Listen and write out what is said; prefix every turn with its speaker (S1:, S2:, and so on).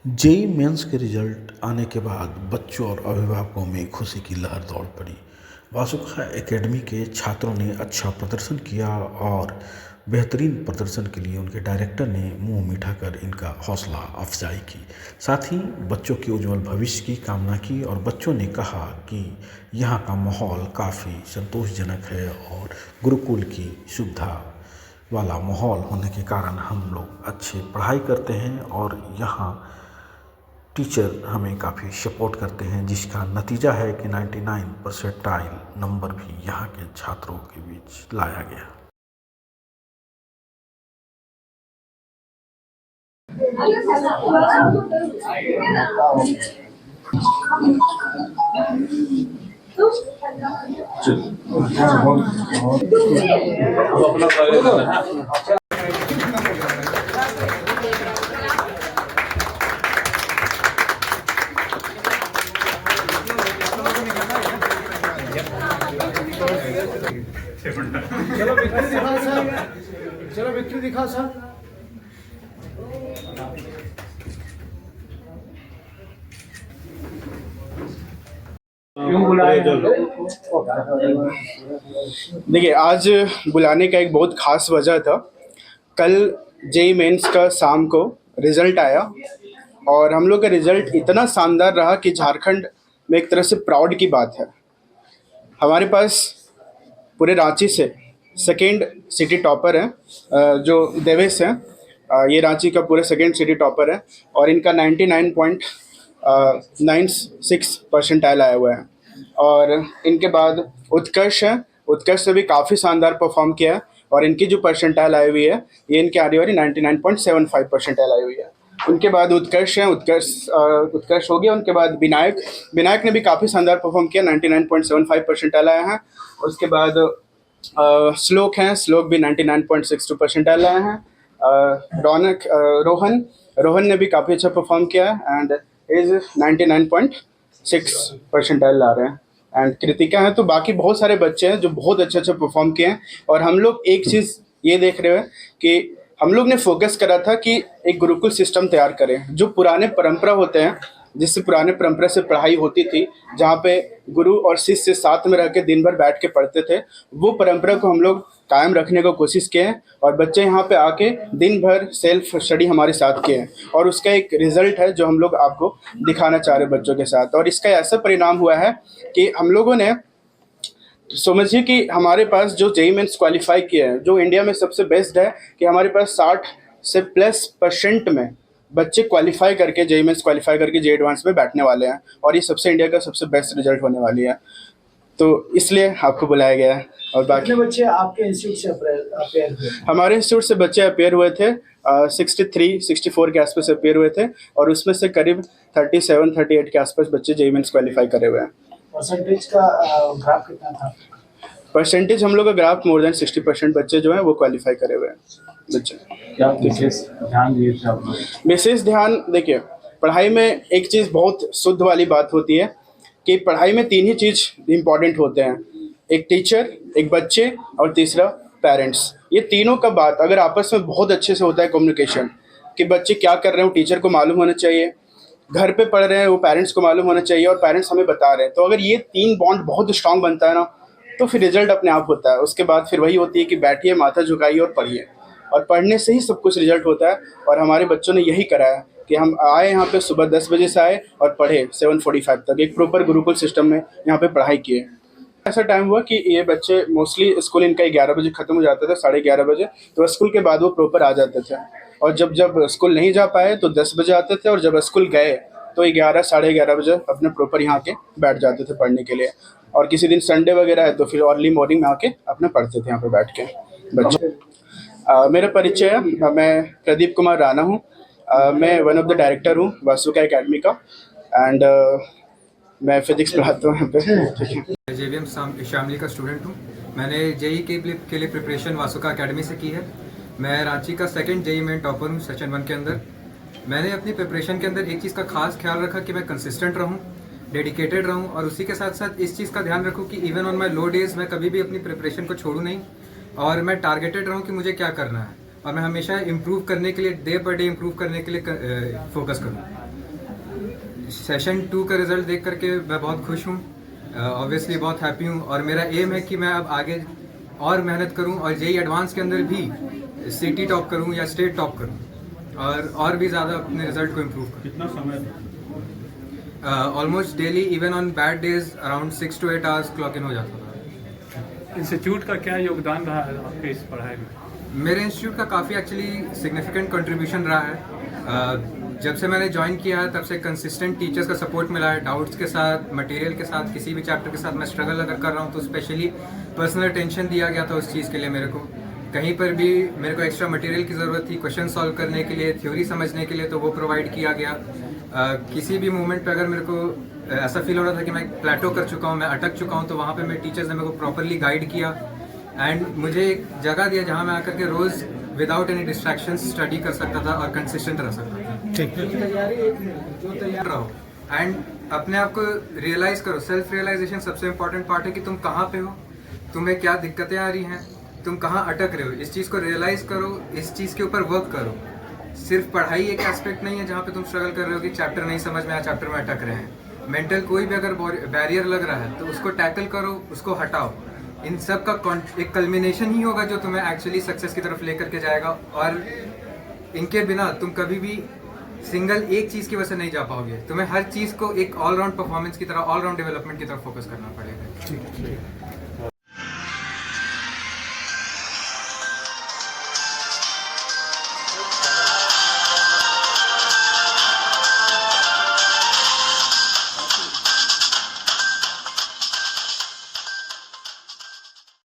S1: JEE mains के result आने के बाद बच्चों और अभिभावकों में खुशी की लहर दौड़ पड़ी। वासुका एकेडमी के छात्रों ने अच्छा प्रदर्शन किया और बेहतरीन प्रदर्शन के लिए उनके डायरेक्टर ने मुंह मीठा कर इनका हौसला अफजाई की। साथ ही बच्चों के उज्जवल भविष्य की कामना की और बच्चों ने कहा कि यहाँ का माहौल काफ़ी संतोषजनक है और गुरुकुल की सुविधा वाला माहौल होने के कारण हम लोग अच्छी पढ़ाई करते हैं और यहाँ टीचर हमें काफ़ी सपोर्ट करते हैं, जिसका नतीजा है कि 99 परसेंटाइल नंबर भी यहाँ के छात्रों के बीच लाया गया।
S2: चलो विक्ट्री दिखाओ सर, चलो विक्ट्री दिखाओ सर।
S3: देखिए, आज बुलाने का एक बहुत ख़ास वजह था। कल जेईई मेंस का शाम को रिज़ल्ट आया और हम लोग का रिज़ल्ट इतना शानदार रहा कि झारखंड में एक तरह से प्राउड की बात है। हमारे पास पूरे रांची से सेकेंड सिटी टॉपर है, जो देवेश हैं। ये रांची का पूरे सेकेंड सिटी टॉपर है और इनका 99.96 परसेंटाइल आया हुआ है। और इनके बाद उत्कर्ष है, उत्कर्ष ने भी काफ़ी शानदार परफॉर्म किया है और इनकी जो परसेंटाइल आई हुई है ये इनकी आ रही है 99.75 परसेंटाइल आई हुई है। उनके बाद उत्कर्ष है, उत्कर्ष हो गया। उनके बाद विनायक ने भी काफ़ी शानदार परफॉर्म किया, 99.75 परसेंटाइल आया है। उसके बाद श्लोक हैं, श्लोक भी 99.62 परसेंटाइल आए हैं। रोहन ने भी काफ़ी अच्छा परफॉर्म किया है एंड इज 99.6 परसेंटाइल ला रहे हैं। एंड कृतिका है। तो बाकी बहुत सारे बच्चे हैं जो बहुत अच्छा परफॉर्म किए हैं। और हम लोग एक चीज़ ये देख रहे हैं कि हम लोग ने फोकस करा था कि एक गुरुकुल सिस्टम तैयार करें, जो पुराने परंपरा होते हैं, जिससे पुराने परंपरा से पढ़ाई होती थी, जहाँ पे गुरु और शिष्य साथ में रह के दिन भर बैठ के पढ़ते थे, वो परंपरा को हम लोग कायम रखने को कोशिश किए हैं। और बच्चे यहाँ पे आके दिन भर सेल्फ स्टडी हमारे साथ किए हैं और उसका एक रिजल्ट है जो हम लोग आपको दिखाना चाह रहे हैं बच्चों के साथ। और इसका ऐसा परिणाम हुआ है कि हम लोगों ने, समझिए कि हमारे पास जो जेईई मेंस क्वालिफाई किया है, जो इंडिया में सबसे बेस्ट है, कि हमारे पास 60 से प्लस % में बच्चे क्वालिफाई करके जेईई मेंस क्वालिफाई करके जेईई एडवांस में बैठने वाले हैं और ये सबसे इंडिया का सबसे बेस्ट रिजल्ट होने वाली है। तो इसलिए आपको बुलाया गया है। और बाकी
S2: बच्चे आपके इंस्टीट्यूट से अपेयर हुए?
S3: हमारे इंस्टीट्यूट से बच्चे अपेयर हुए थे, 63-64 के आसपास अपेयर हुए थे और उसमें से करीब 37-38 के आसपास बच्चे जेईई मेंस क्वालिफाई करे हुए हैं।
S2: परसेंटेज का ग्राफ कितना था?
S3: परसेंटेज हम लोग का ग्राफ मोर देन 60% बच्चे जो हैं वो क्वालिफाई करे हुए हैं बच्चे।
S4: क्या विशेष ध्यान दिए थे आप लोग?
S3: विशेष ध्यान, देखिए, पढ़ाई में एक चीज़ बहुत शुद्ध वाली बात होती है कि पढ़ाई में 3 ही चीज़ इम्पॉर्टेंट होते हैं, एक टीचर, एक बच्चे और तीसरा पेरेंट्स। ये तीनों का बात अगर आपस में बहुत अच्छे से होता है, कम्युनिकेशन, कि बच्चे क्या कर रहे हैं वो टीचर को मालूम होना चाहिए, घर पे पढ़ रहे हैं वो पेरेंट्स को मालूम होना चाहिए और पेरेंट्स हमें बता रहे हैं, तो अगर ये 3 बॉन्ड बहुत स्ट्रांग बनता है ना, तो फिर रिजल्ट अपने आप होता है। उसके बाद फिर वही होती है कि बैठिए, माथा झुकाइए और पढ़िए, और पढ़ने से ही सब कुछ रिजल्ट होता है। और हमारे बच्चों ने यही करा है कि हम आए यहाँ पे सुबह 10 बजे से आए और पढ़े 7:45 तक, एक प्रॉपर गुरुकुल सिस्टम में यहाँ पे पढ़ाई किए। ऐसा टाइम हुआ कि ये बच्चे मोस्टली स्कूल इनका 11 बजे ख़त्म हो जाता था, 11:30 बजे, तो स्कूल के बाद वो प्रॉपर आ जाते थे। और जब स्कूल नहीं जा पाए तो 10 बजे आते थे, और जब स्कूल गए तो 11 साढ़े 11 बजे अपने प्रॉपर यहाँ के बैठ जाते थे पढ़ने के लिए। और किसी दिन संडे वगैरह है तो फिर अर्ली मॉर्निंग में आके अपने पढ़ते थे यहाँ पे बैठ के बच्चे। मेरा परिचय है, मैं प्रदीप कुमार राणा हूँ। मैं वन ऑफ द डायरेक्टर हूँ वासुका एकेडमी का, एंड मैं फिजिक्स पढ़ाता हूँ यहाँ पे। ठीक है।
S5: जेवीएम शामली का स्टूडेंट हूँ। मैंने जेईई के लिए प्रिपरेशन वासुका एकेडमी से की है। मैं रांची का सेकंड जेईई मेन टॉपर हूँ सेशन 1 के अंदर। मैंने अपनी प्रिपरेशन के अंदर एक चीज़ का खास ख्याल रखा कि मैं कंसिस्टेंट रहूँ, डेडिकेटेड रहूँ, और उसी के साथ साथ इस चीज़ का ध्यान रखूँ कि even on my low days मैं कभी भी अपनी प्रिपरेशन को छोड़ूँ नहीं, और मैं टारगेटेड रहूँ कि मुझे क्या करना है, और मैं हमेशा इम्प्रूव करने के लिए, डे बाई डे इम्प्रूव करने के लिए फोकस करूँ। सेशन 2 का रिज़ल्ट देख करके मैं बहुत खुश हूँ, ऑब्वियसली बहुत हैप्पी हूँ। और मेरा एम है कि मैं अब आगे और मेहनत करूँ और जेई एडवांस के अंदर भी सिटी टॉप करूँ या स्टेट टॉप करूँ और भी ज़्यादा अपने रिजल्ट को इम्प्रूव करूँ।
S2: कितना समय
S5: almost daily, even on bad days, around 6 to 8 hours clock in हो जाता था।
S4: इंस्टीट्यूट का क्या योगदान रहा है आपके इस पढ़ाई में?
S5: मेरे इंस्टीट्यूट का काफ़ी एक्चुअली सिग्निफिकेंट कंट्रीब्यूशन रहा है। जब से मैंने ज्वाइन किया है तब से कंसिस्टेंट टीचर्स का सपोर्ट मिला है। डाउट्स के साथ, मटेरियल के साथ, किसी भी चैप्टर के साथ मैं स्ट्रगल अगर कर रहा हूँ तो स्पेशली पर्सनल अटेंशन दिया गया था उस चीज़ के लिए। मेरे को कहीं पर भी मेरे को एक्स्ट्रा मटेरियल की ज़रूरत थी क्वेश्चन सॉल्व करने के लिए, थ्योरी समझने के लिए, तो वो प्रोवाइड किया गया। किसी भी मोमेंट पे अगर मेरे को ऐसा फील हो रहा था कि मैं प्लेटो कर चुका हूँ, मैं अटक चुका हूँ, तो वहाँ पे मेरे टीचर्स ने मेरे को प्रॉपरली गाइड किया एंड मुझे एक जगह दिया जहाँ मैं आकर के रोज़ विदाउट एनी डिस्ट्रैक्शंस स्टडी कर सकता था और कंसिस्टेंट रह सकता था। तैयार रहो एंड अपने आप को रियलाइज़ करो। सेल्फ रियलाइजेशन सबसे इम्पोर्टेंट पार्ट है कि तुम कहाँ पे हो, तुम्हें क्या दिक्कतें आ रही हैं, तुम कहाँ अटक रहे हो। इस चीज़ को रियलाइज़ करो, इस चीज़ के ऊपर वर्क करो। सिर्फ पढ़ाई एक एस्पेक्ट नहीं है जहाँ पे तुम स्ट्रगल कर रहे हो कि चैप्टर नहीं समझ में आया, चैप्टर में अटक रहे हैं। मेंटल कोई भी अगर बैरियर लग रहा है तो उसको टैकल करो, उसको हटाओ। इन सब का एक कल्मिनेशन ही होगा जो तुम्हें एक्चुअली सक्सेस की तरफ लेकर के जाएगा। और इनके बिना तुम कभी भी सिंगल एक चीज़ की वजह से नहीं जा पाओगे। तुम्हें हर चीज़ को एक ऑलराउंड परफॉर्मेंस की तरह, ऑलराउंड डेवलपमेंट की तरफ फोकस करना पड़ेगा।